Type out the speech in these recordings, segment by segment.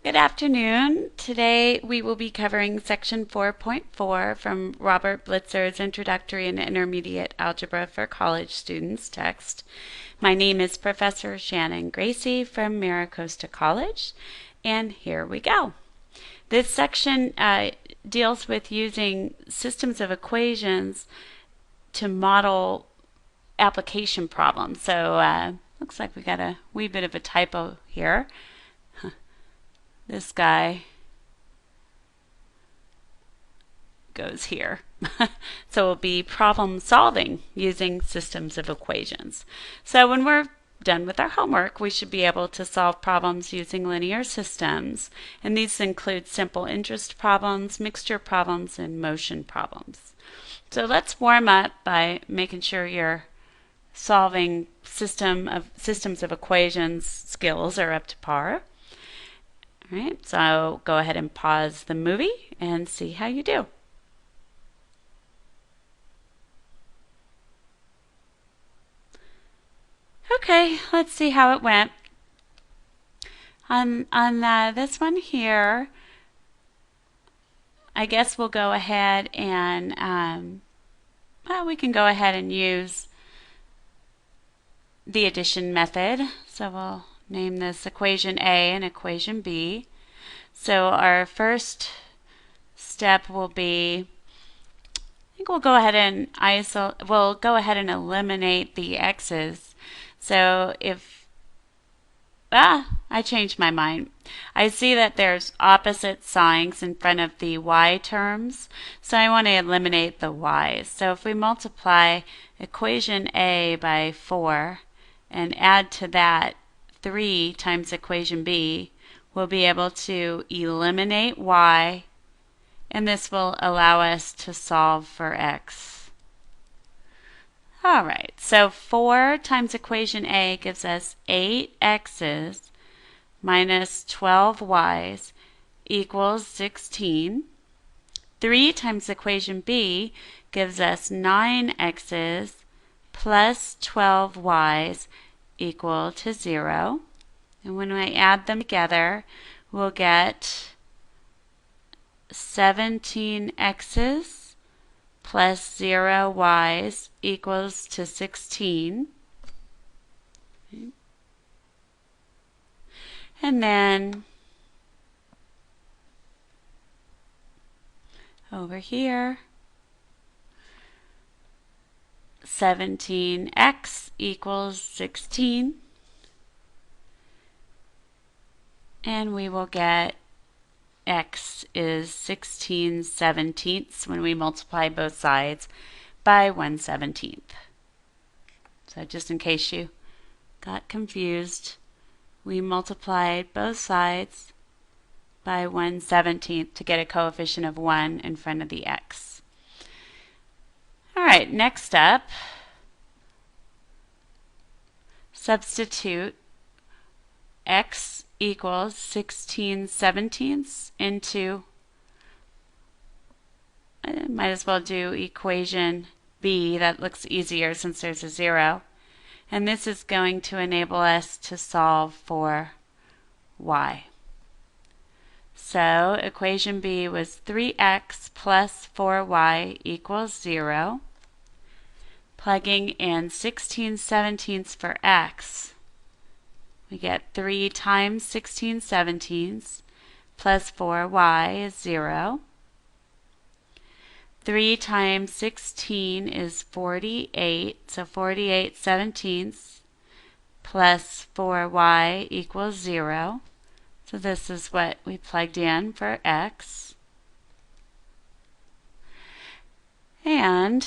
Good afternoon. Today we will be covering section 4.4 from Robert Blitzer's Introductory and Intermediate Algebra for College Students text. My name is Professor Shannon Gracie from Maricosta College, and here we go. This section deals with using systems of equations to model application problems. So looks like we got a wee bit of a typo here. This guy goes here. So it will be problem solving using systems of equations. So when we're done with our homework, we should be able to solve problems using linear systems. And these include simple interest problems, mixture problems, and motion problems. So let's warm up by making sure your solving systems of equations skills are up to par. All right, so go ahead and pause the movie and see how you do. Okay, let's see how it went. On this one here, I guess we'll go ahead and, we can go ahead and use the addition method. So we'll name this equation A and equation B. So our first step will be, I think we'll go ahead and eliminate the x's. So if I changed my mind. I see that there's opposite signs in front of the y terms, so I want to eliminate the y's. So if we multiply equation A by 4 and add to that 3 times equation B, we'll be able to eliminate y, and this will allow us to solve for x. All right, so 4 times equation A gives us 8x's minus 12y's equals 16. 3 times equation B gives us 9x's plus 12y's equal to 0. And when I add them together, we'll get 17x's plus 0y's equals to 16. And then over here, 17x equals 16. And we will get x is 16/17 when we multiply both sides by 1/17. So just in case you got confused, we multiplied both sides by 1/17 to get a coefficient of 1 in front of the x. All right, next up, substitute x equals 16/17 into, I might as well do equation B. That looks easier since there's a 0. And this is going to enable us to solve for y. So equation B was 3x plus 4y equals 0. Plugging in 16/17 for x, we get 3 times 16/17 plus 4y is 0. 3 times 16 is 48, so 48/17 plus 4y equals 0. So this is what we plugged in for x. And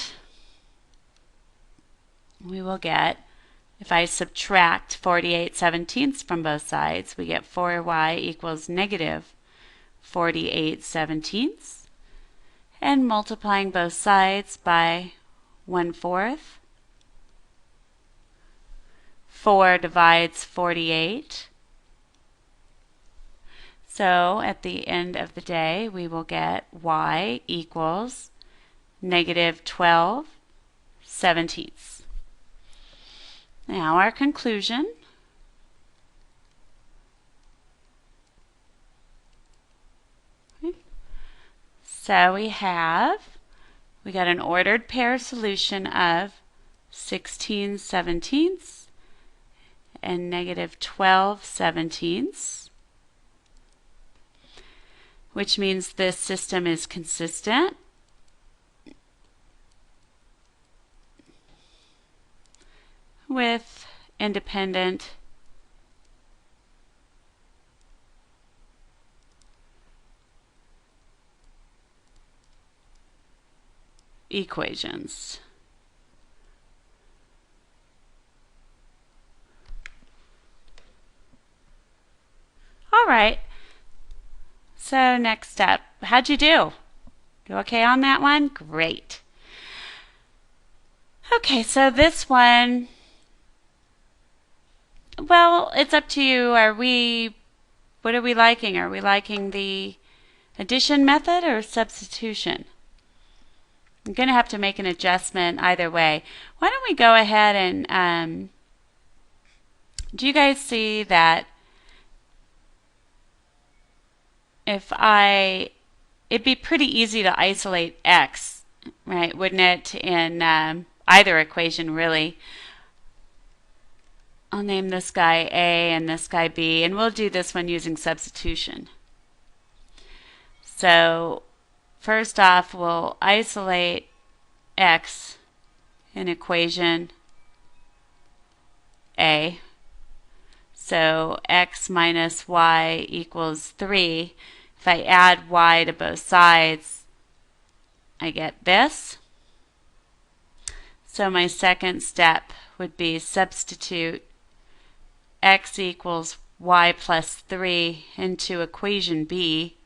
we will get, if I subtract 48/17 from both sides, we get 4y equals negative 48/17. And multiplying both sides by 1/4. 4 divides 48. So at the end of the day, we will get y equals negative 12/17. Now our conclusion. So we got an ordered pair solution of 16/17 and -12/17, which means this system is consistent. With independent equations. All right. So next step, how'd you do? You okay on that one? Great. Okay, so this one, well, it's up to you. What are we liking? Are we liking the addition method or substitution? I'm going to have to make an adjustment either way. Why don't we go ahead and, do you guys see that it'd be pretty easy to isolate x, right, wouldn't it, in either equation really. I'll name this guy A and this guy B, and we'll do this one using substitution. So first off, we'll isolate x in equation A. So x minus y equals 3. If I add y to both sides, I get this. So my second step would be substitute x equals y plus 3 into equation B,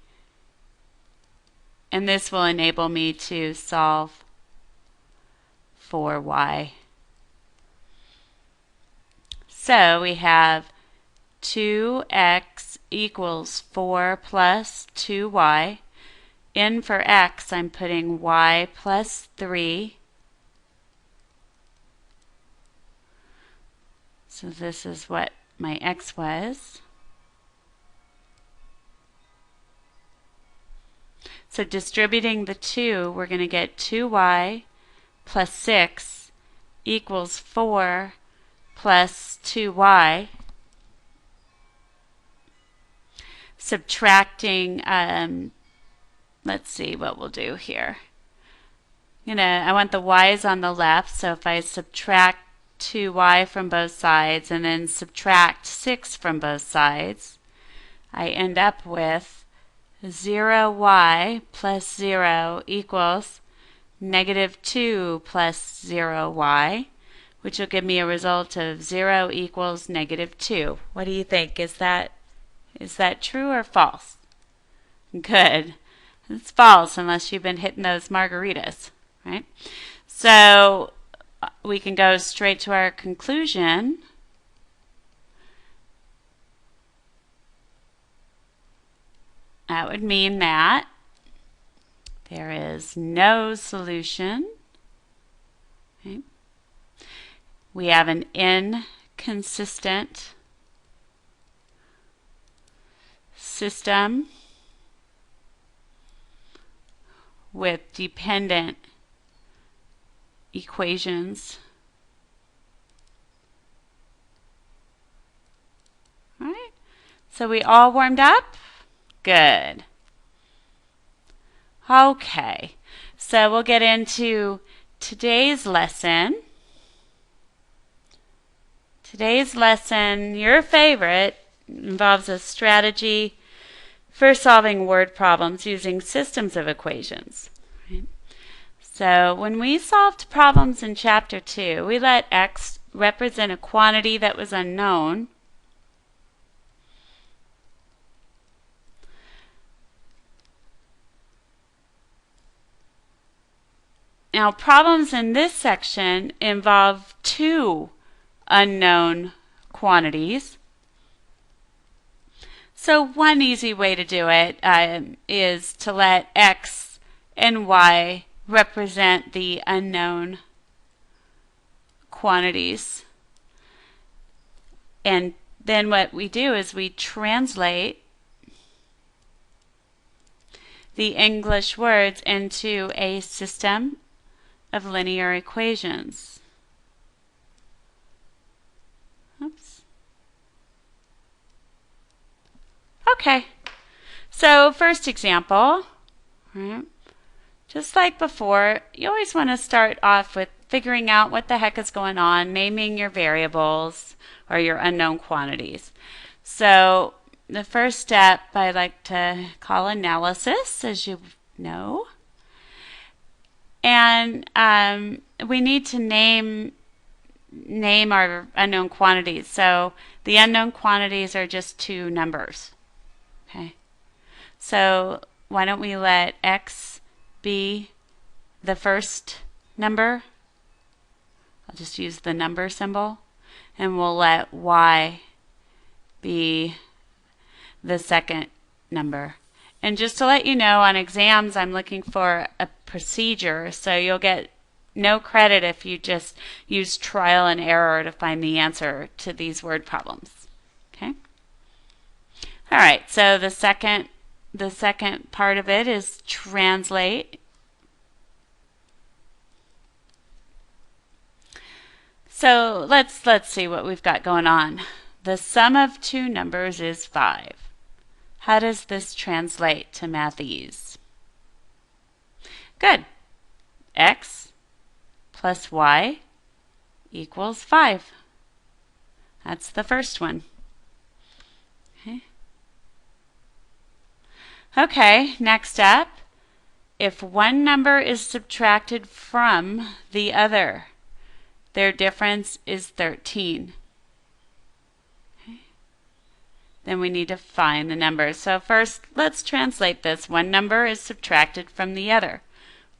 and this will enable me to solve for y. So we have 2x equals 4 plus 2y. In for x, I'm putting y plus 3. So this is what my x was. So distributing the 2, we're going to get 2y plus 6 equals 4 plus 2y. Subtracting, let's see what we'll do here. I want the y's on the left, so if I subtract 2y from both sides and then subtract 6 from both sides, I end up with 0y plus 0 equals -2 plus 0y, which will give me a result of 0 equals -2. What do you think? Is that true or false? Good. It's false unless you've been hitting those margaritas, right? So we can go straight to our conclusion. That would mean that there is no solution. Okay. We have an inconsistent system with dependent equations. All right. So we all warmed up? Good. Okay. So we'll get into today's lesson. Today's lesson, your favorite, involves a strategy for solving word problems using systems of equations. Right? So when we solved problems in Chapter 2, we let x represent a quantity that was unknown. Now, problems in this section involve two unknown quantities. So one easy way to do it is to let x and y represent the unknown quantities. And then what we do is we translate the English words into a system of linear equations. Oops. Okay, so first example, right? Just like before, you always want to start off with figuring out what the heck is going on, naming your variables or your unknown quantities. So the first step I like to call analysis, as you know. And we need to name our unknown quantities. So the unknown quantities are just two numbers. Okay. So why don't we let x be the first number? I'll just use the number symbol. And we'll let y be the second number. And just to let you know, on exams, I'm looking for a procedure, so you'll get no credit if you just use trial and error to find the answer to these word problems. Okay? All right, so the second part of it is translate. So let's see what we've got going on. The sum of two numbers is 5. How does this translate to mathese? Good. X plus y equals 5. That's the first one. Okay, next up. If one number is subtracted from the other, their difference is 13. Then we need to find the numbers. So first, let's translate this. One number is subtracted from the other.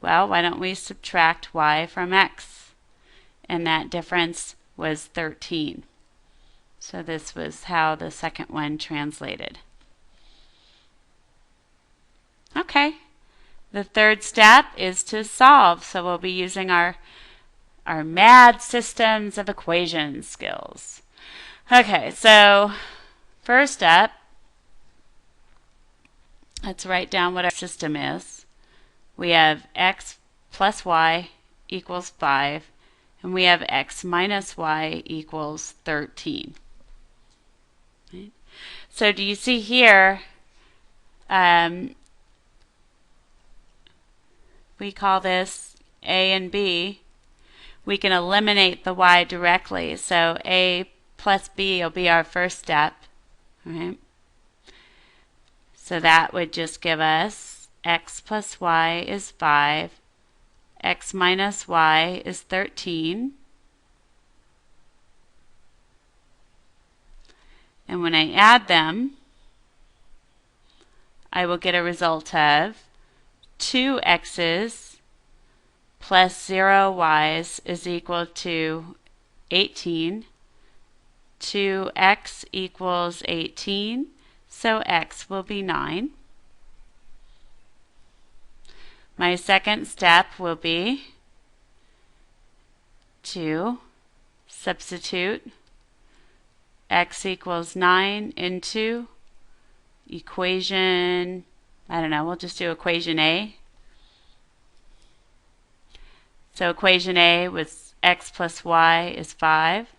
Well, why don't we subtract y from x? And that difference was 13. So this was how the second one translated. Okay. The third step is to solve. So we'll be using our mad systems of equations skills. Okay, so first up, let's write down what our system is. We have x plus y equals 5, and we have x minus y equals 13. Right? So do you see here, we call this a and b. We can eliminate the y directly, so a plus b will be our first step. Right? So that would just give us x plus y is 5, x minus y is 13. And when I add them, I will get a result of 2 x's plus 0 y's is equal to 18. 2x equals 18, so x will be 9. My second step will be to substitute x equals 9 into equation, I don't know, we'll just do equation A. So equation A was x plus y is 5.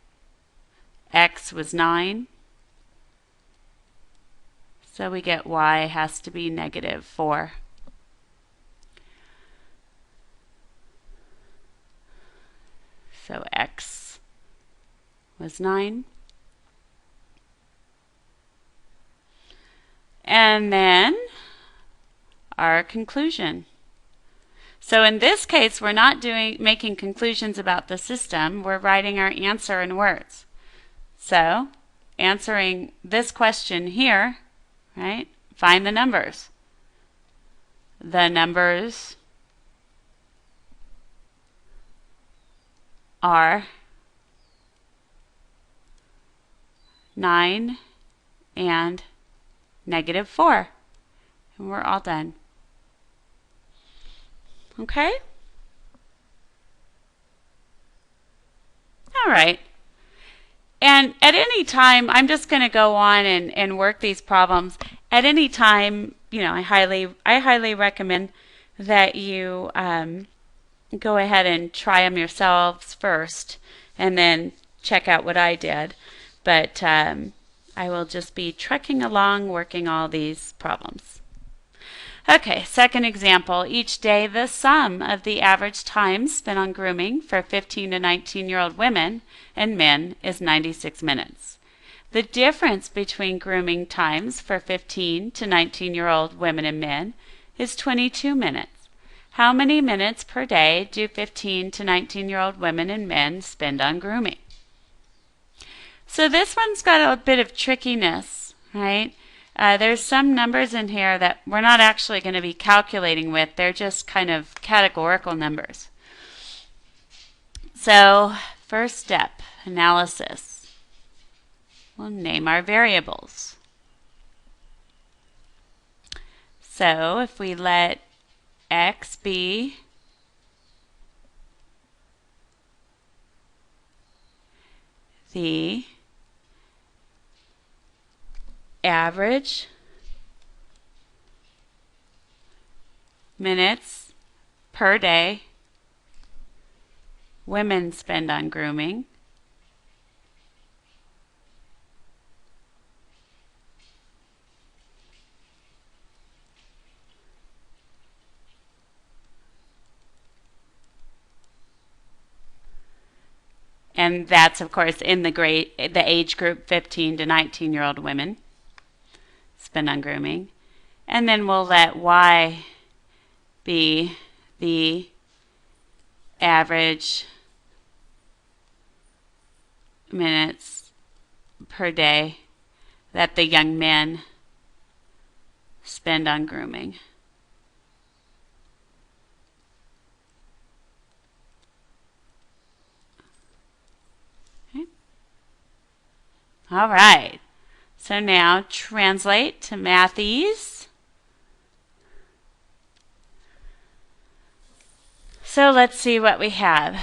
X was 9. So we get y has to be negative 4. So x was 9. And then our conclusion. So in this case, we're not making conclusions about the system. We're writing our answer in words. So answering this question here, right? Find the numbers. The numbers are 9 and negative 4. And we're all done. Okay? All right. And at any time, I'm just going to go on and work these problems. At any time, I highly recommend that you go ahead and try them yourselves first and then check out what I did. But I will just be trekking along working all these problems. Okay, second example. Each day the sum of the average time spent on grooming for 15 to 19-year-old women and men is 96 minutes. The difference between grooming times for 15 to 19-year-old women and men is 22 minutes. How many minutes per day do 15 to 19-year-old women and men spend on grooming? So this one's got a bit of trickiness, right? There's some numbers in here that we're not actually going to be calculating with. They're just kind of categorical numbers. So first step, analysis. We'll name our variables. So if we let x be the average minutes per day women spend on grooming, and that's of course in the age group 15 to 19-year-old women spend on grooming. And then we'll let y be the average minutes per day that the young men spend on grooming. Okay. All right. So now translate to Mathese. So let's see what we have.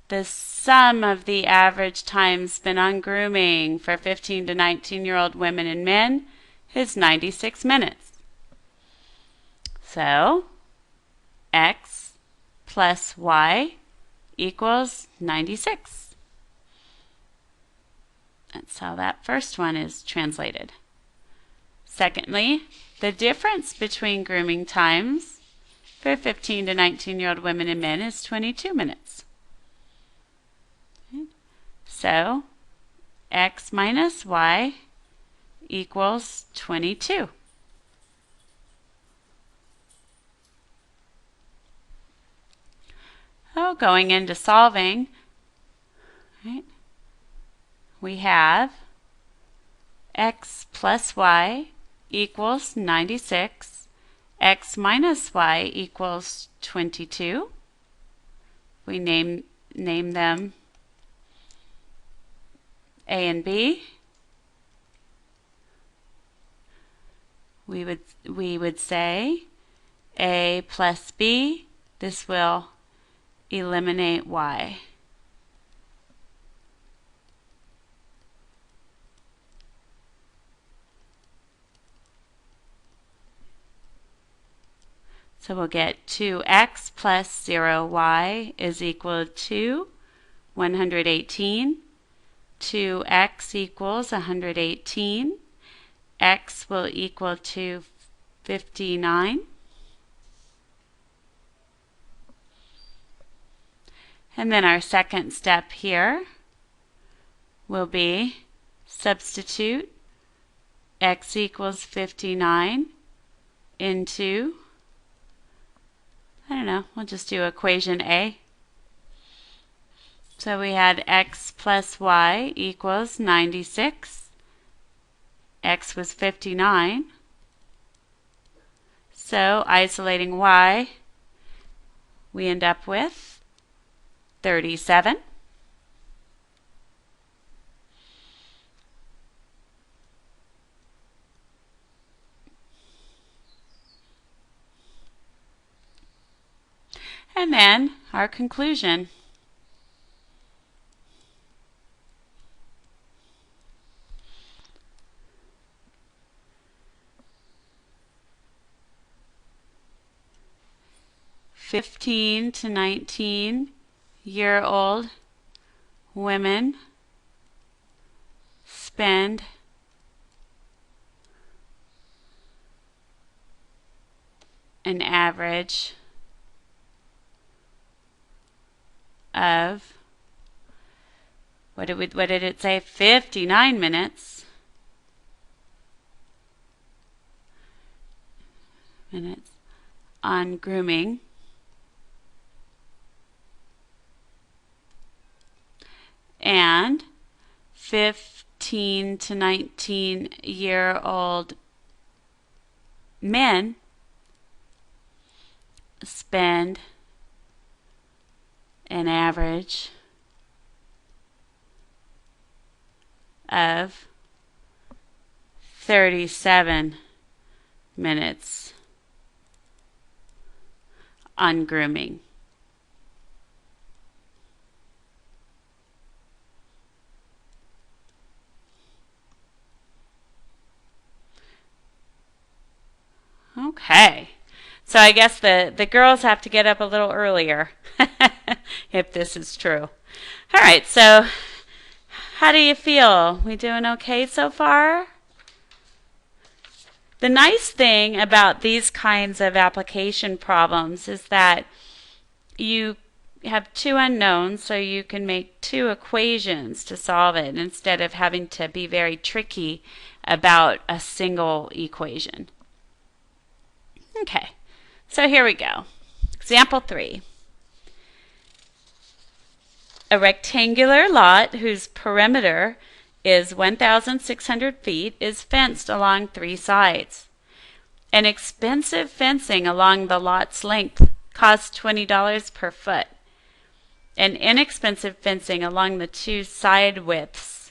The sum of the average time spent on grooming for 15 to 19-year-old women and men is 96 minutes. So x plus y equals 96. That's how that first one is translated. Secondly, the difference between grooming times for 15 to 19-year-old women and men is 22 minutes. Okay. So x minus y equals 22. Oh, going into solving, right? We have x plus y equals 96. X minus y equals 22. We name them a and b. We would say a plus b. This will eliminate y. So we'll get 2x plus 0y is equal to 118. 2x equals 118. X will equal to 59. And then our second step here will be substitute x equals 59 into, I don't know, we'll just do equation A. So we had x plus y equals 96. X was 59. So isolating y, we end up with 37. And then our conclusion. 15 to 19-year-old women spend an average of, what did it say? 59 minutes on grooming, and 15 to 19-year-old men spend an average of 37 minutes on grooming. Okay, so I guess the girls have to get up a little earlier if this is true. All right, so how do you feel? We doing okay so far? The nice thing about these kinds of application problems is that you have two unknowns, so you can make two equations to solve it instead of having to be very tricky about a single equation. Okay, so here we go. Example 3. A rectangular lot whose perimeter is 1,600 feet is fenced along 3 sides. An expensive fencing along the lot's length costs $20 per foot. An inexpensive fencing along the 2 side widths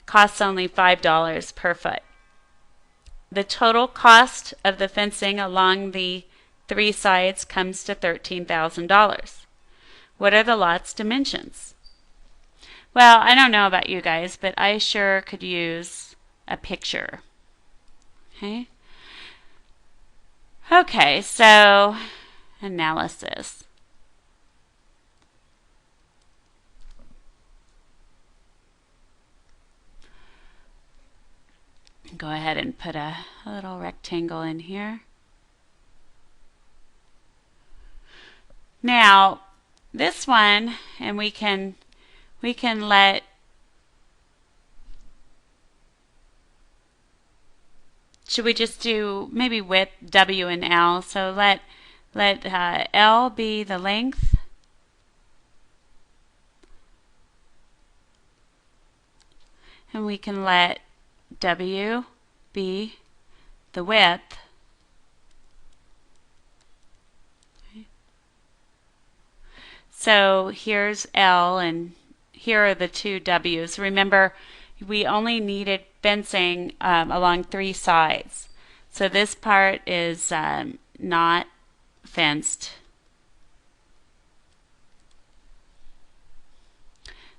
costs only $5 per foot. The total cost of the fencing along the 3 sides comes to $13,000. What are the lot's dimensions? Well, I don't know about you guys, but I sure could use a picture. Okay. Okay, so analysis. Go ahead and put a little rectangle in here. Now, this one, and we can let should we just do maybe width W and L? So let L be the length, and we can let W be the width. Okay. So here's L and here are the 2 W's. Remember, we only needed fencing along 3 sides. So this part is not fenced.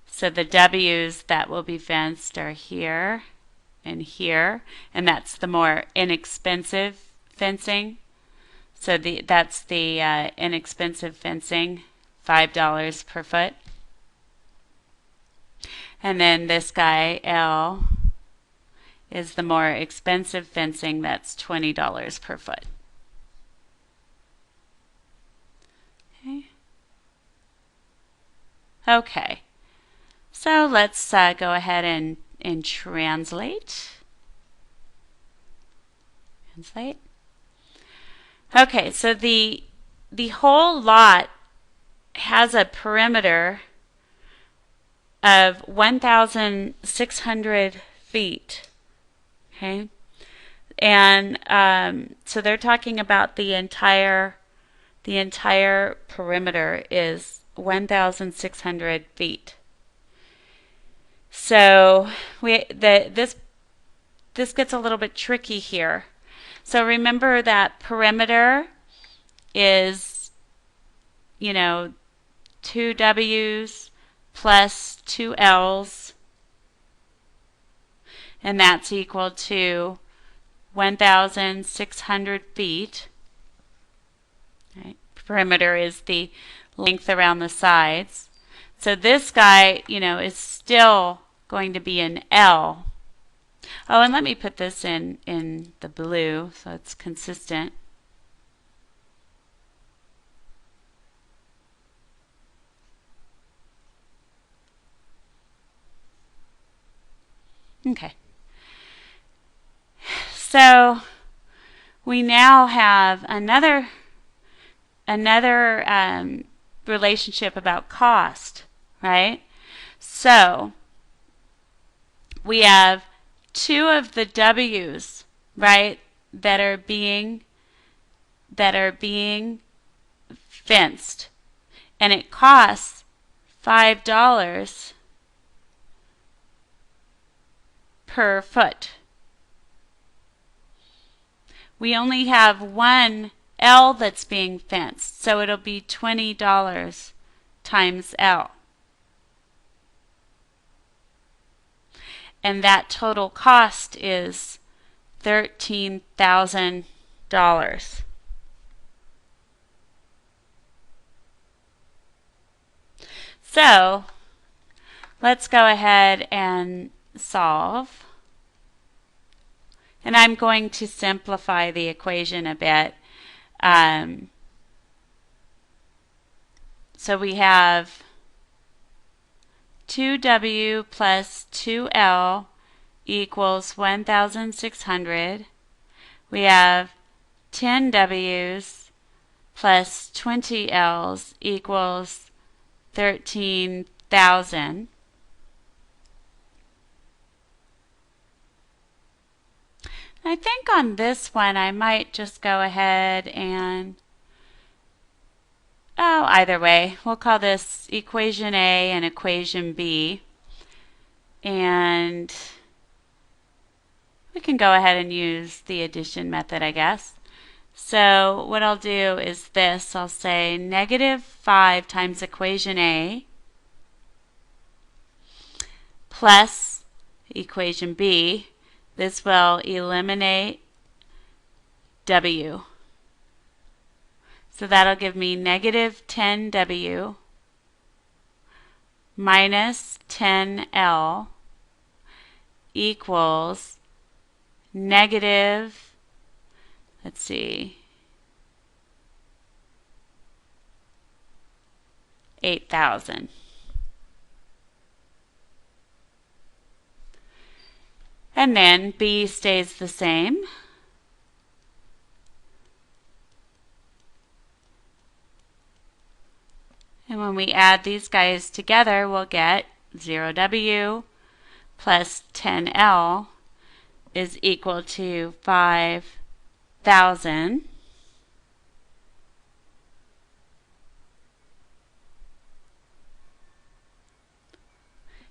So the W's that will be fenced are here and here, and that's the more inexpensive fencing. So that's the inexpensive fencing, $5 per foot. And then this guy, L, is the more expensive fencing, that's $20 per foot. Okay. Okay. So let's go ahead and translate. Okay, so the whole lot has a perimeter of 1,600 feet. Okay, and so they're talking about the entire perimeter is 1,600 feet. So this gets a little bit tricky here. So remember that perimeter is, 2 W's plus 2 L's, and that's equal to 1,600 feet. Right. perimeter is the length around the sides. So this guy, is still going to be an L. Oh, and let me put this in the blue so it's consistent. Okay. So we now have another relationship about cost, right? So we have two of the W's, right, that are being fenced, and it costs $5 per foot. We only have one L that's being fenced, so it'll be $20 times L. And that total cost is $13,000. So let's go ahead and solve. And I'm going to simplify the equation a bit. So we have 2W plus 2L equals 1,600. We have 10 W's plus 20 L's equals 13,000. I think on this one I might just go ahead and, either way, we'll call this equation A and equation B. And we can go ahead and use the addition method, I guess. So what I'll do is this. I'll say -5 times equation A plus equation B. This will eliminate W. So that'll give me -10W minus 10L equals negative, let's see, 8,000. And then B stays the same. And when we add these guys together, we'll get 0W plus 10L is equal to 5,000.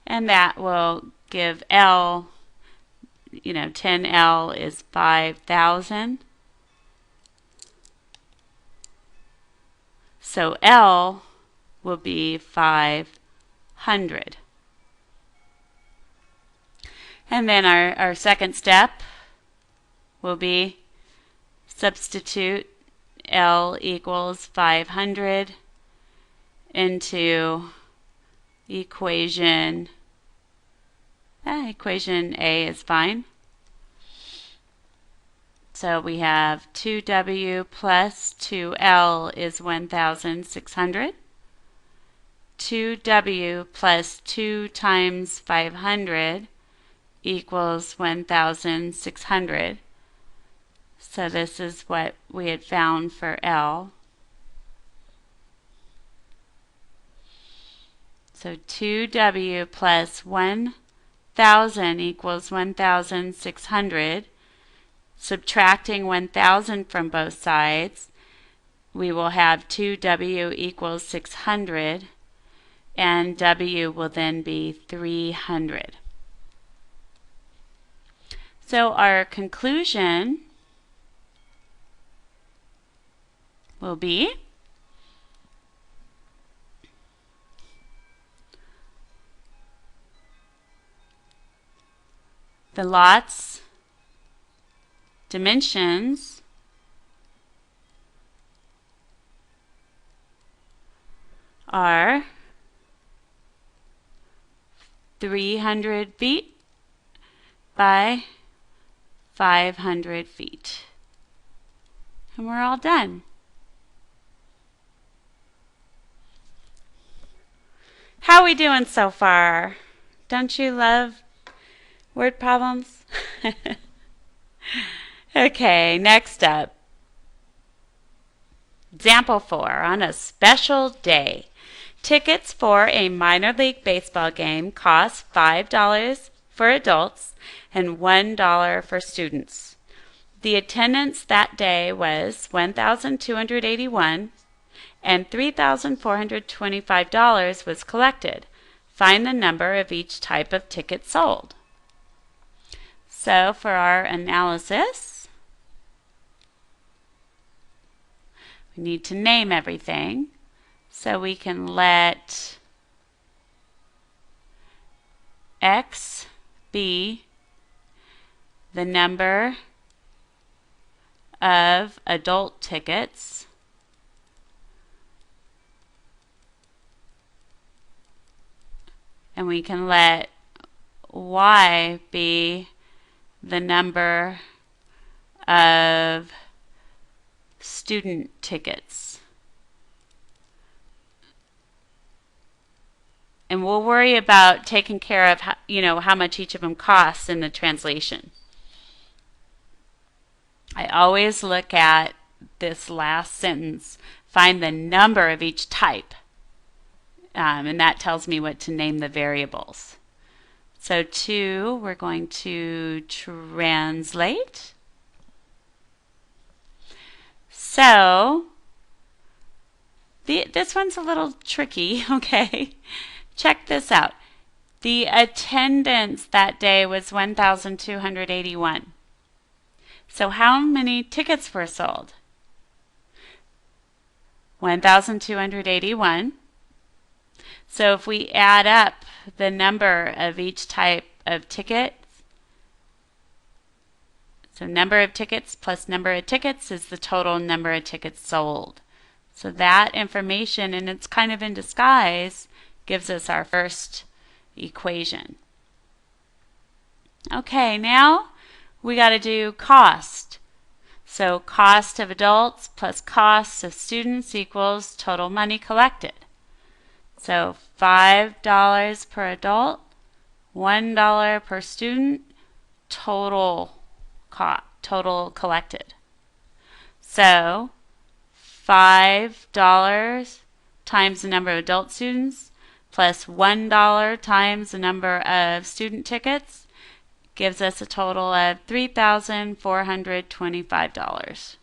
And that will give L, 10L is 5,000. So L will be 500. And then our second step will be substitute L equals 500 into equation A is fine. So we have 2W plus 2L is 1,600. 2W plus 2 times 500 equals 1,600. So this is what we had found for L. So 2W plus 1,000 equals 1,600. Subtracting 1,000 from both sides, we will have 2W equals 600, and W will then be 300. So our conclusion will be the lot's dimensions are 300 feet by 500 feet. And we're all done. How are we doing so far? Don't you love word problems? Okay, next up. Example 4. On a special day, tickets for a minor league baseball game cost $5 for adults and $1 for students. The attendance that day was 1,281 and $3,425 was collected. Find the number of each type of ticket sold. So for our analysis, we need to name everything. So we can let X be the number of adult tickets, and we can let Y be the number of student tickets. And we'll worry about taking care of how much each of them costs in the translation. I always look at this last sentence, find the number of each type, and that tells me what to name the variables. So 2, we're going to translate. So this one's a little tricky, okay? Check this out. The attendance that day was 1,281. So how many tickets were sold? 1,281. So if we add up the number of each type of ticket, so number of tickets plus number of tickets is the total number of tickets sold. So that information, and it's kind of in disguise, gives us our first equation. Okay, now we got to do cost. So cost of adults plus cost of students equals total money collected. So $5 per adult, $1 per student, total collected. So $5 times the number of adult students plus $1 times the number of student tickets gives us a total of $3,425.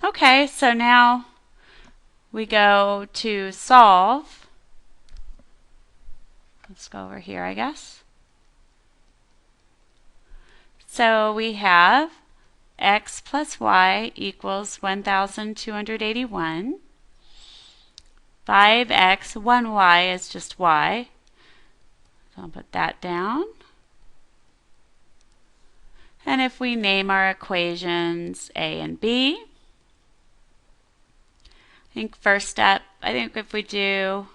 Okay, so now we go to solve. Let's go over here, I guess. So we have x plus y equals 1,281. 5x, 1y is just y. So I'll put that down. And if we name our equations a and b, I think first step, if we do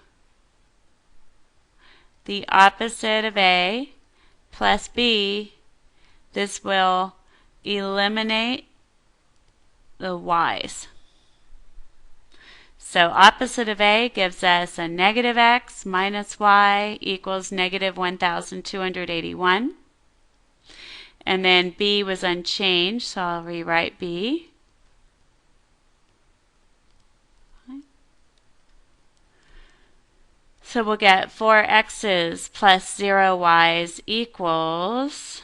the opposite of a plus b, this will eliminate the y's. So opposite of a gives us a negative x minus y equals negative 1,281. And then b was unchanged, so I'll rewrite b. So we'll get 4x's plus 0y's equals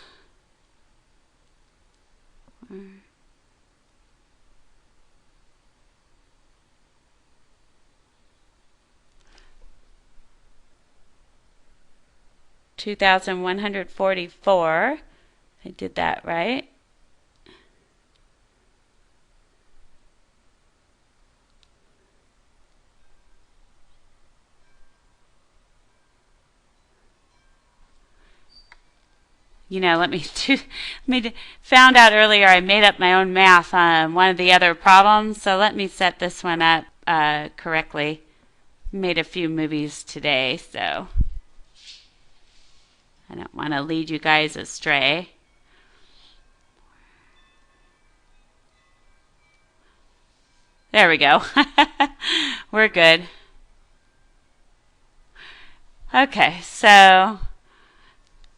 2,144. I did that right. let me found out earlier I made up my own math on one of the other problems, so let me set this one up correctly. Made a few movies today, so I don't want to lead you guys astray. There we go. We're good. Okay, so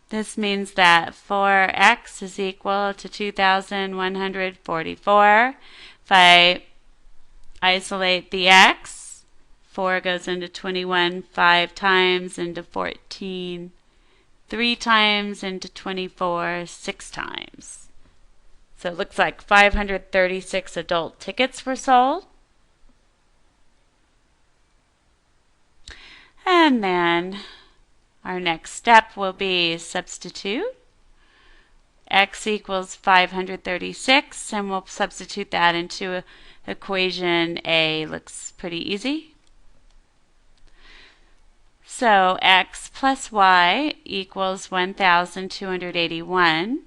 this means that 4x is equal to 2,144. If I isolate the x, 4 goes into 21 5 times, into 14 3 times, into 24 6 times. So it looks like 536 adult tickets were sold. And then our next step will be substitute. X equals 536, and we'll substitute that into equation A. Looks pretty easy. So x plus y equals 1,281.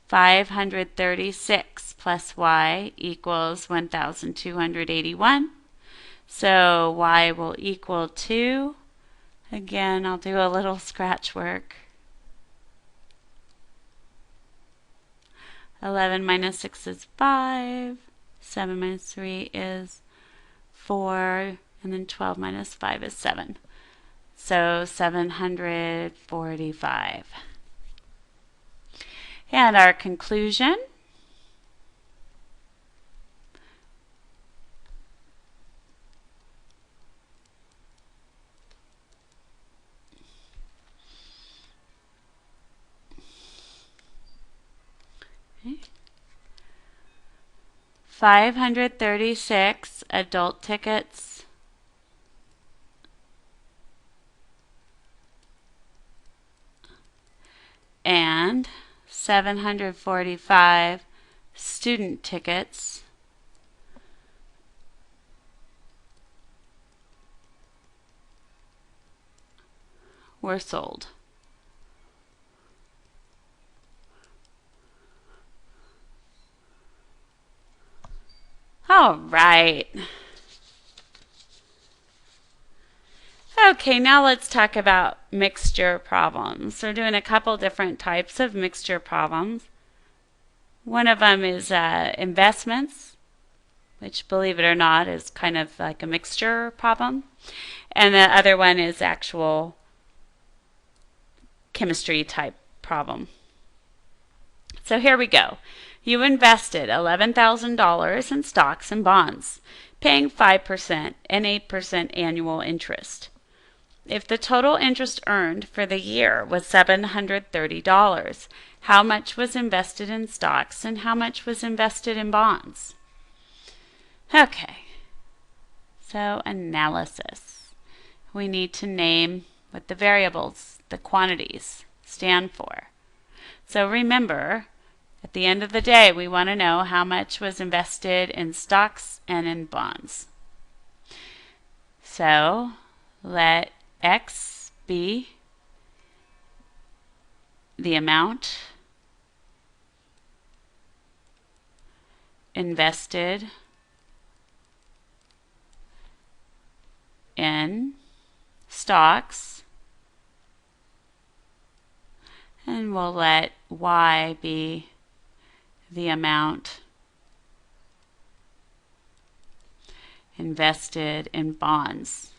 536 plus y equals 1,281. So y will equal 2. Again, I'll do a little scratch work. 11 minus 6 is 5. 7 minus 3 is 4. And then 12 minus 5 is 7. So 745. And our conclusion. Okay. 536 adult tickets and 745 student tickets were sold. All right. Okay, now let's talk about mixture problems. We're doing a couple different types of mixture problems. One of them is investments, which, believe it or not, is kind of like a mixture problem. And the other one is actual chemistry type problem. So here we go. You invested $11,000 in stocks and bonds, paying 5% and 8% annual interest. If the total interest earned for the year was $730, how much was invested in stocks and how much was invested in bonds? Okay, so analysis. We need to name what the variables, the quantities, stand for. So remember, at the end of the day, we want to know how much was invested in stocks and in bonds. So let X be the amount invested in stocks, and we'll let Y be the amount invested in bonds.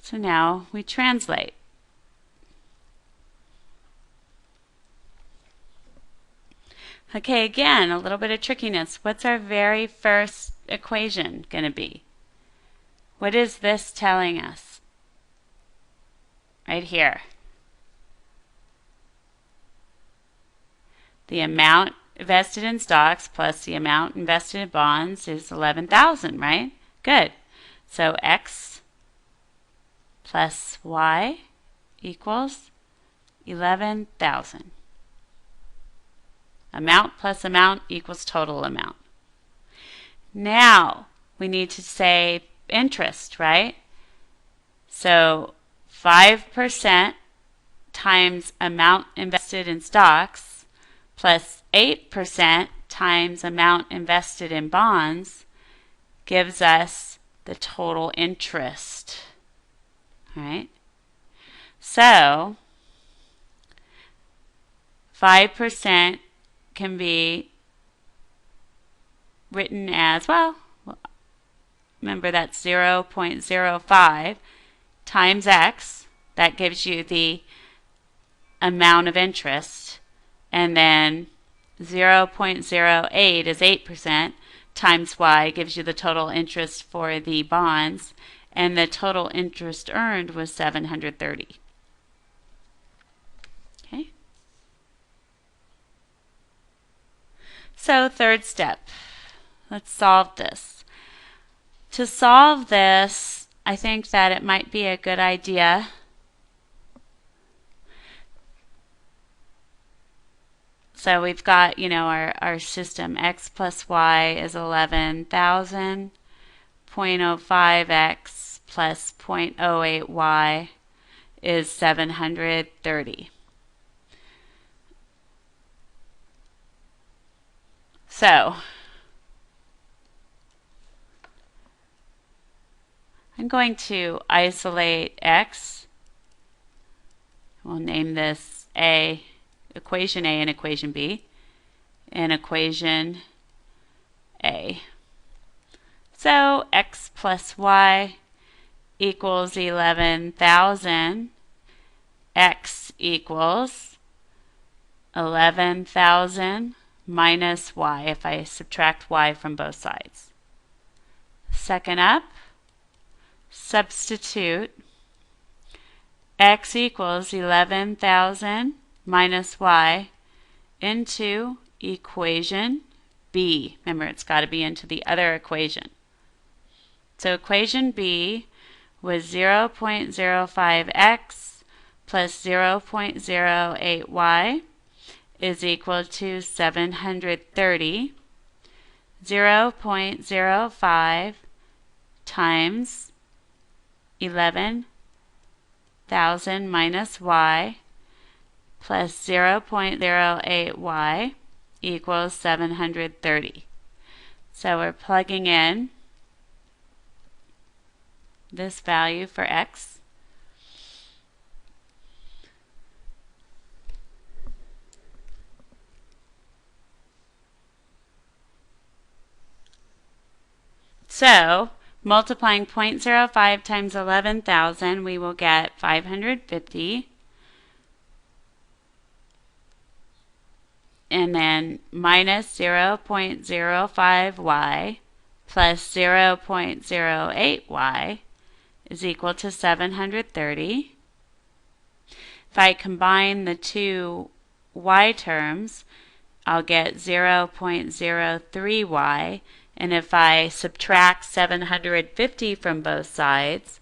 So now we translate. Okay, again, a little bit of trickiness. What's our very first equation going to be? What is this telling us? Right here. The amount invested in stocks plus the amount invested in bonds is 11,000, right? Good. So X plus Y equals 11,000. Amount plus amount equals total amount. Now we need to say interest, right? So 5% times amount invested in stocks plus 8% times amount invested in bonds gives us the total interest. All right? So 5% can be written as, well, remember that's 0.05 times x. That gives you the amount of interest. And then 0.08 is 8% times y gives you the total interest for the bonds. And the total interest earned was 730. Okay. So third step. Let's solve this. To solve this, I think that it might be a good idea so we've got, our system x plus y is 11,000, 0.05x plus 0.08y is 730. So I'm going to isolate x. We'll name this A, equation A and equation B, and equation A. So x plus y equals 11,000. X equals 11,000 minus y if I subtract y from both sides. Second up, substitute x equals 11,000 minus y into equation B. Remember, it's got to be into the other equation. So equation B was 0.05x plus 0.08y is equal to 730. 0.05 times 11,000 minus y plus 0.08y equals 730. So we're plugging in this value for x. So multiplying 0.05 times 11,000, we will get 550. And then minus 0.05y plus 0.08y is equal to 730. If I combine the two y terms, I'll get 0.03y. And if I subtract 750 from both sides,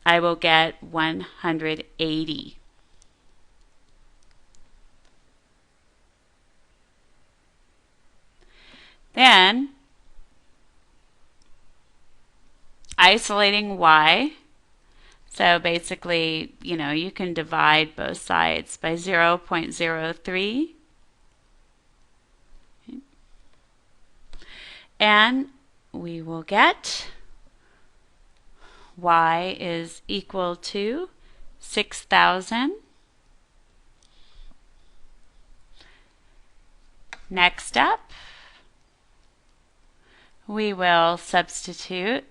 I will get 180. Then, isolating y. So basically, you can divide both sides by 0.03. Okay. And we will get y is equal to 6,000. Next up, we will substitute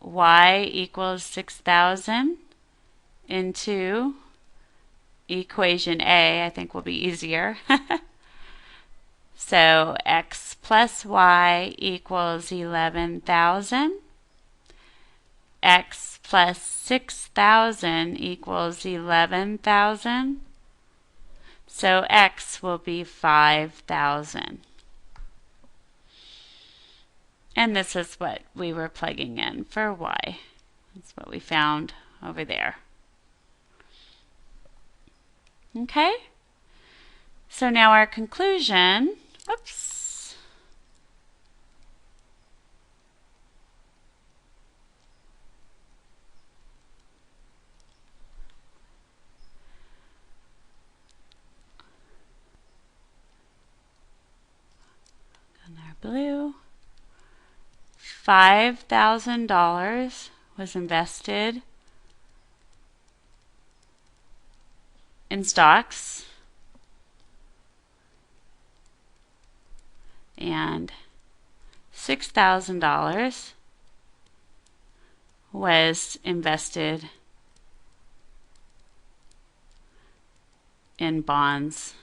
y equals 6,000 into equation A. I think will be easier. So x plus y equals 11,000. X plus 6,000 equals 11,000. So x will be 5,000. And this is what we were plugging in for y. That's what we found over there. Okay? So now our conclusion, oops. our blue. $5,000 was invested in stocks, and $6,000 was invested in bonds.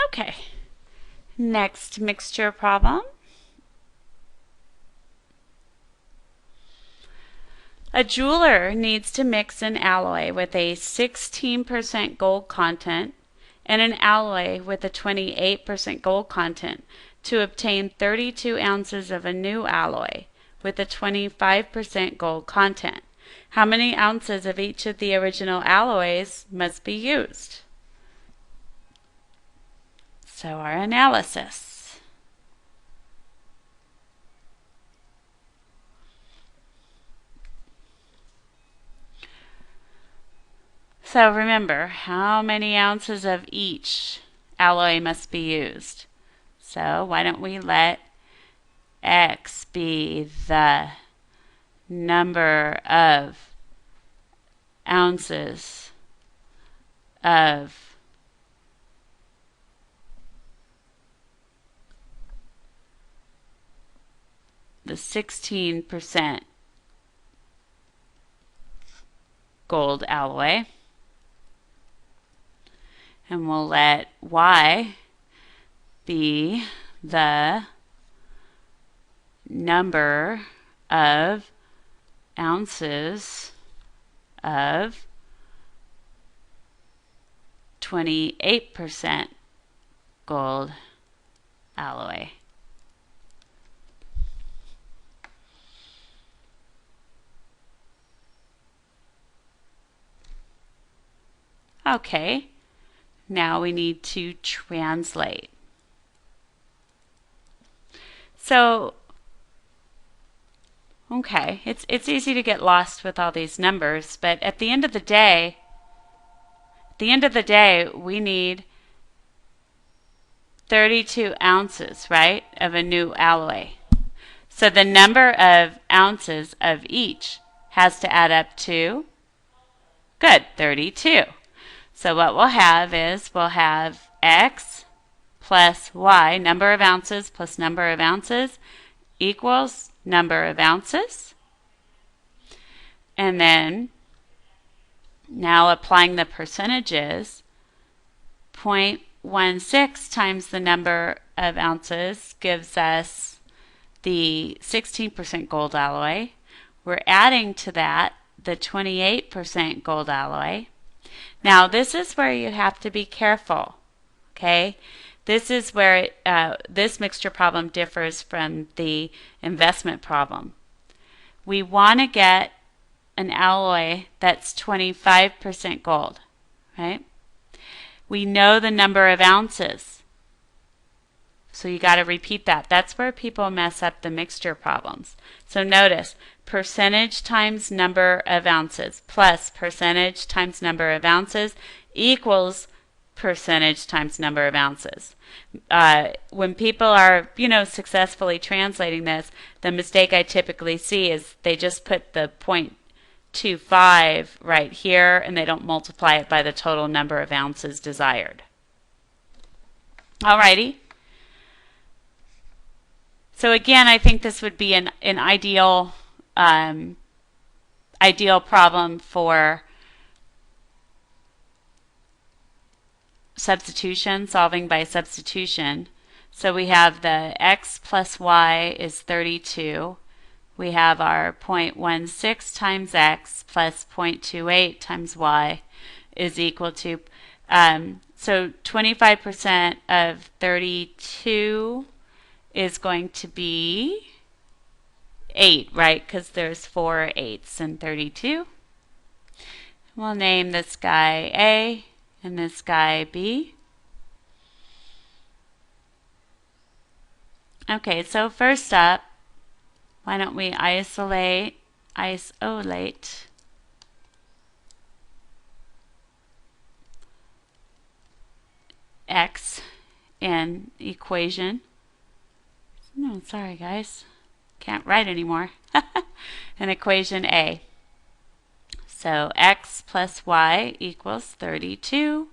Okay, next mixture problem. A jeweler needs to mix an alloy with a 16% gold content and an alloy with a 28% gold content to obtain 32 ounces of a new alloy with a 25% gold content. How many ounces of each of the original alloys must be used? So our analysis. So remember, how many ounces of each alloy must be used? So why don't we let X be the number of ounces of the 16% gold alloy. And we'll let Y be the number of ounces of 28% gold alloy. Okay, now we need to translate. So, okay, it's easy to get lost with all these numbers, but at the end of the day, we need 32 ounces, right, of a new alloy. So the number of ounces of each has to add up to, good, 32. So what we'll have is we'll have X plus Y, number of ounces plus number of ounces, equals number of ounces. And then now applying the percentages, 0.16 times the number of ounces gives us the 16% gold alloy. We're adding to that the 28% gold alloy. Now this is where you have to be careful, okay? This is where this mixture problem differs from the investment problem. We want to get an alloy that's 25% gold, right? We know the number of ounces. So you got to repeat that. That's where people mess up the mixture problems. So notice, percentage times number of ounces plus percentage times number of ounces equals percentage times number of ounces. When people are, successfully translating this, the mistake I typically see is they just put the 0.25 right here and they don't multiply it by the total number of ounces desired. Alrighty. So again, I think this would be an ideal problem for substitution, solving by substitution. So we have the X plus Y is 32. We have our 0.16 times X plus 0.28 times Y is equal to, so 25% of 32 is going to be 8, right? Because there's 4 8s in 32. We'll name this guy A and this guy B. Okay, so first up, why don't we isolate isolate x in equation. No, sorry guys. Can't write anymore. In equation A. So x plus y equals 32.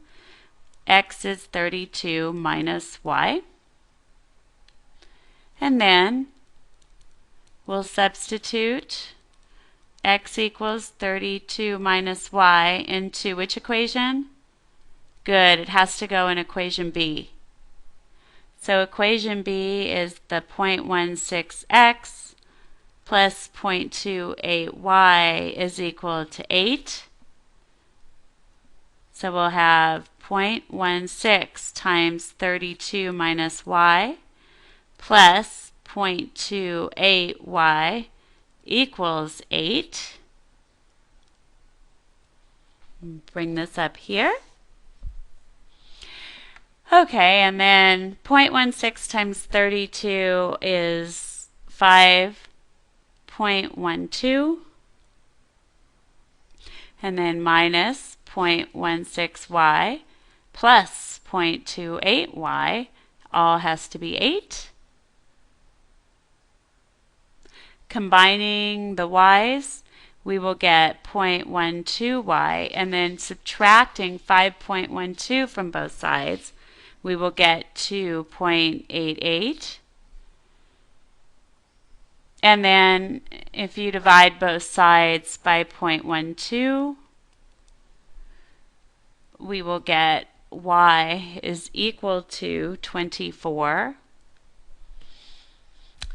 X is 32 minus y. And then we'll substitute x equals 32 minus y into which equation? Good, it has to go in equation B. So equation B is the 0.16x plus 0.28y is equal to 8. So we'll have 0.16 times 32 minus y plus 0.28y equals 8. Bring this up here. Okay, and then 0.16 times 32 is 5.12. And then minus 0.16y plus 0.28y all has to be 8. Combining the y's, we will get 0.12y, and then subtracting 5.12 from both sides, we will get 2.88. And then if you divide both sides by 0.12, we will get y is equal to 24.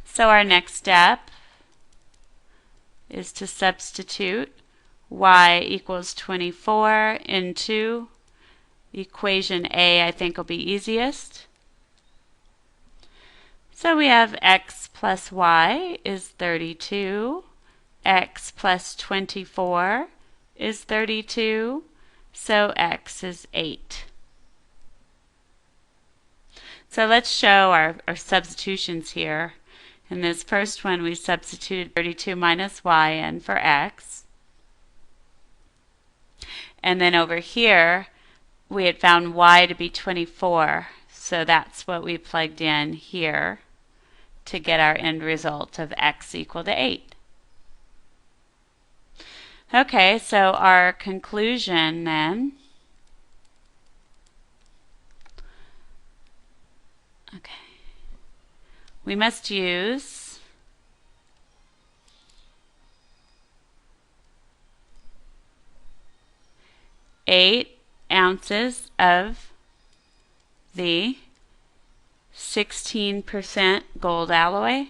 So our next step is to substitute y equals 24 into equation A. I think will be easiest. So we have x plus y is 32. X plus 24 is 32. So x is 8. So let's show our substitutions here. In this first one, we substituted 32 minus y in for x. And then over here, we had found y to be 24. So that's what we plugged in here to get our end result of x equal to 8. Okay, so our conclusion then. Okay. We must use eight ounces of the 16% gold alloy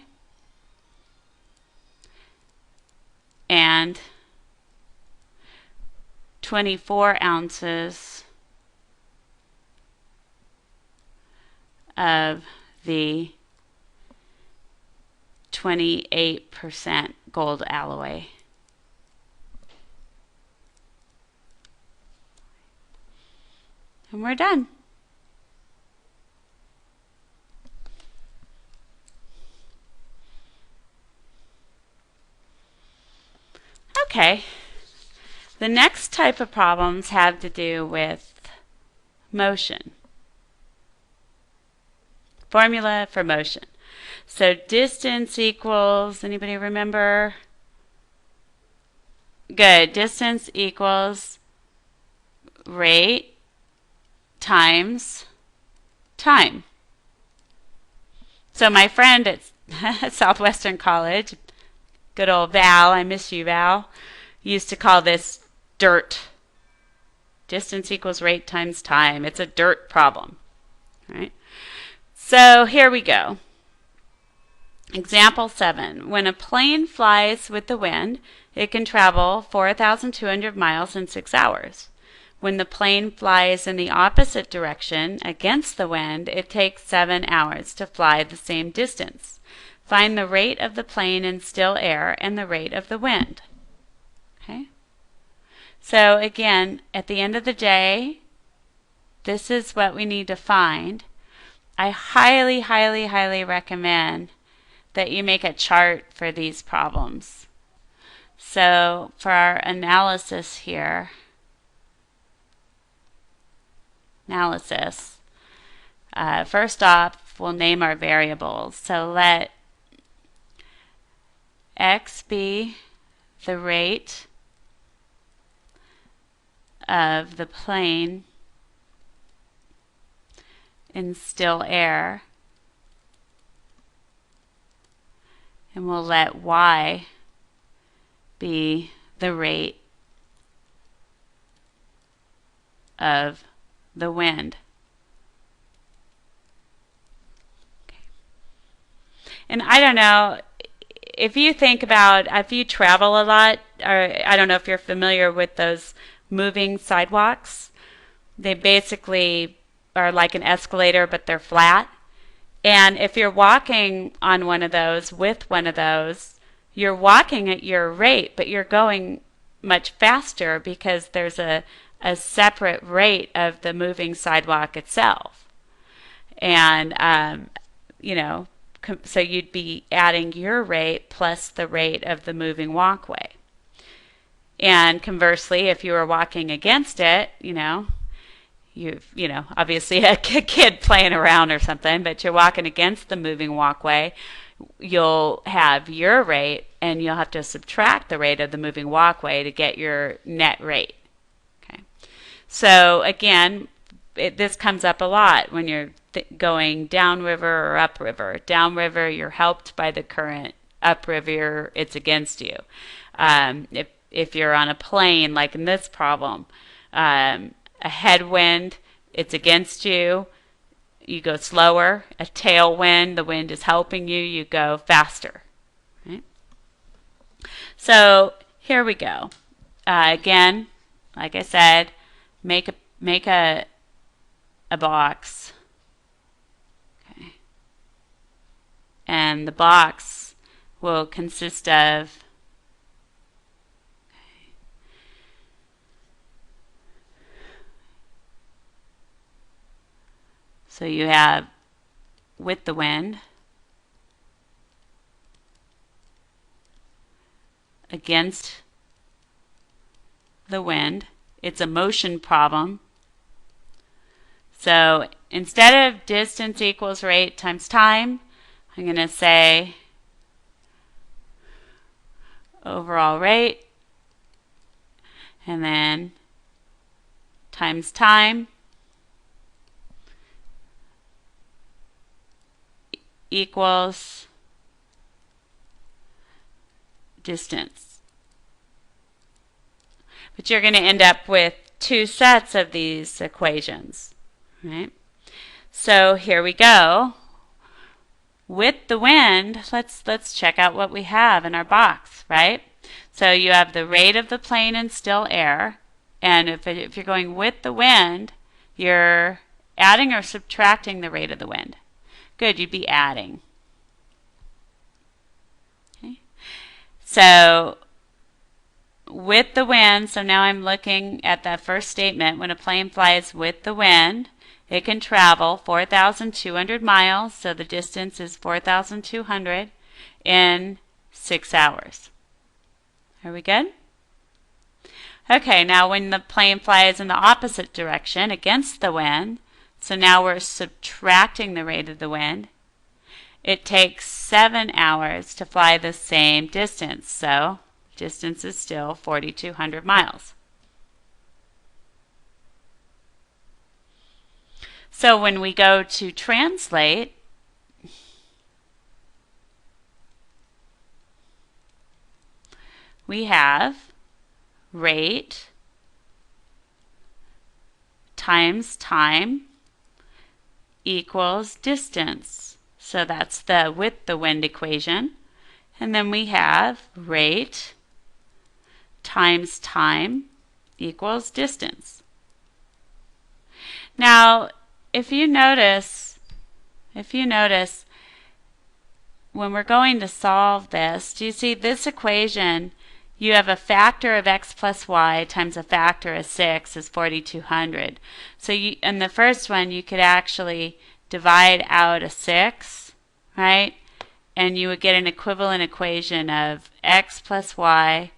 and 24 ounces of the 28% gold alloy. And we're done. Okay, the next type of problems have to do with motion. Formula for motion. So distance equals, anybody remember? Good, distance equals rate times time. So my friend at Southwestern College, good old Val, I miss you Val, used to call this dirt. Distance equals rate times time. It's a dirt problem. All right. So here we go. Example 7. When a plane flies with the wind, it can travel 4,200 miles in 6 hours. When the plane flies in the opposite direction against the wind, it takes 7 hours to fly the same distance. Find the rate of the plane in still air and the rate of the wind. Okay. So again, at the end of the day, this is what we need to find. I highly, highly, highly recommend that you make a chart for these problems. So for our analysis here, first off, we'll name our variables. So let x be the rate of the plane in still air, and we'll let y be the rate of the wind. Okay. And I don't know, if you think about, if you travel a lot, or I don't know if you're familiar with those moving sidewalks. They basically are like an escalator, but they're flat. And if you're walking on one of those, with one of those, you're walking at your rate, but you're going much faster because there's a separate rate of the moving sidewalk itself. And, so you'd be adding your rate plus the rate of the moving walkway. And conversely, if you were walking against it, obviously a kid playing around or something, but you're walking against the moving walkway, you'll have your rate and you'll have to subtract the rate of the moving walkway to get your net rate. Okay. So again, this comes up a lot when you're going downriver or upriver. Downriver, you're helped by the current. Upriver, it's against you. If you're on a plane, like in this problem, a headwind, it's against you, you go slower. A tailwind, the wind is helping you, you go faster. Right? So here we go. Again, like I said, make a box. Okay. And the box will consist of so you have with the wind, against the wind. It's a motion problem. So instead of distance equals rate times time, I'm going to say overall rate, and then times time equals distance. But you're going to end up with two sets of these equations, right? So here we go. With the wind, let's check out what we have in our box, right? So you have the rate of the plane in still air, and if you're going with the wind, you're adding or subtracting the rate of the wind. Good, you'd be adding. Okay. So with the wind, so now I'm looking at that first statement. When a plane flies with the wind, it can travel 4,200 miles, so the distance is 4,200 in 6 hours. Are we good? Okay, now when the plane flies in the opposite direction against the wind, so now we're subtracting the rate of the wind. It takes 7 hours to fly the same distance, so distance is still 4,200 miles. So when we go to translate, we have rate times time equals distance. So that's the with the wind equation. And then we have rate times time equals distance. Now, if you notice, when we're going to solve this, do you see this equation? You have a factor of x plus y times a factor of 6 is 4,200. So in the first one, you could actually divide out a 6, right? And you would get an equivalent equation of x plus y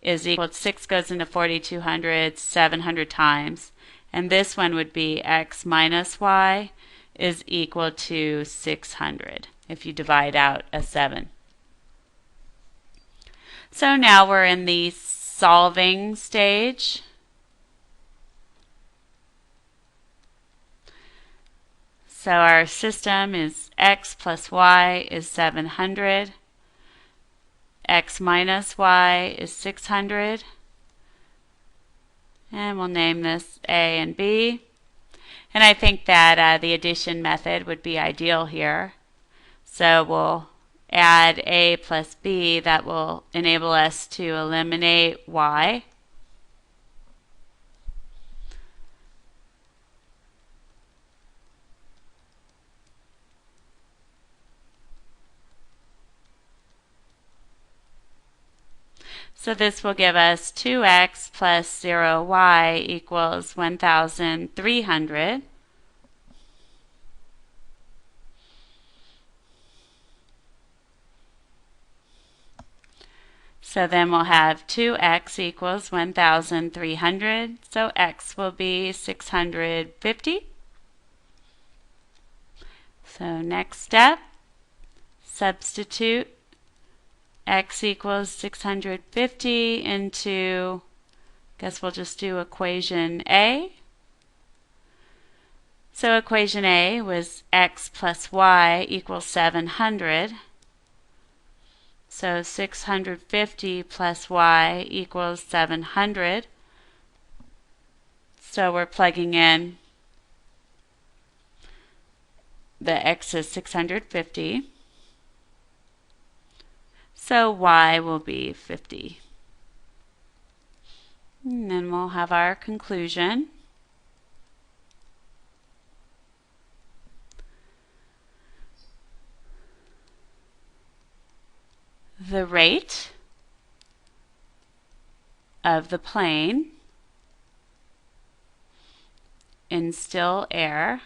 is equal to 6 goes into 4,200 700 times. And this one would be x minus y is equal to 600 if you divide out a 7. So now we're in the solving stage. So our system is x plus y is 700. X minus y is 600. And we'll name this A and B. And I think that the addition method would be ideal here. So we'll add A plus B. That will enable us to eliminate y. So this will give us 2x plus 0y equals 1,300. So then we'll have 2x equals 1,300. So x will be 650. So next step, substitute x equals 650 into, guess we'll just do equation A. So equation A was x plus y equals 700. So 650 plus y equals 700. So we're plugging in the x is 650. So y will be 50. And then we'll have our conclusion. The rate of the plane in still air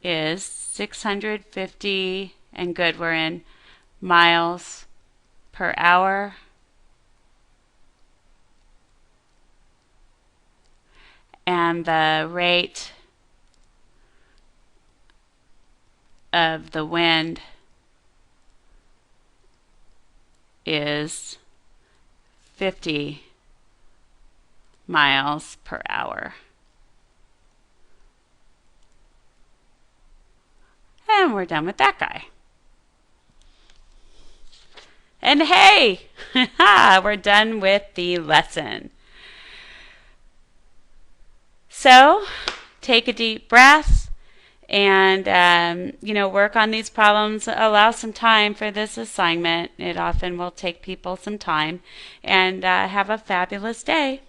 is 650, and good, we're in miles per hour. And the rate of the wind is 50 miles per hour. And we're done with that guy. And hey, we're done with the lesson. So take a deep breath and work on these problems. Allow some time for this assignment. It often will take people some time. And have a fabulous day.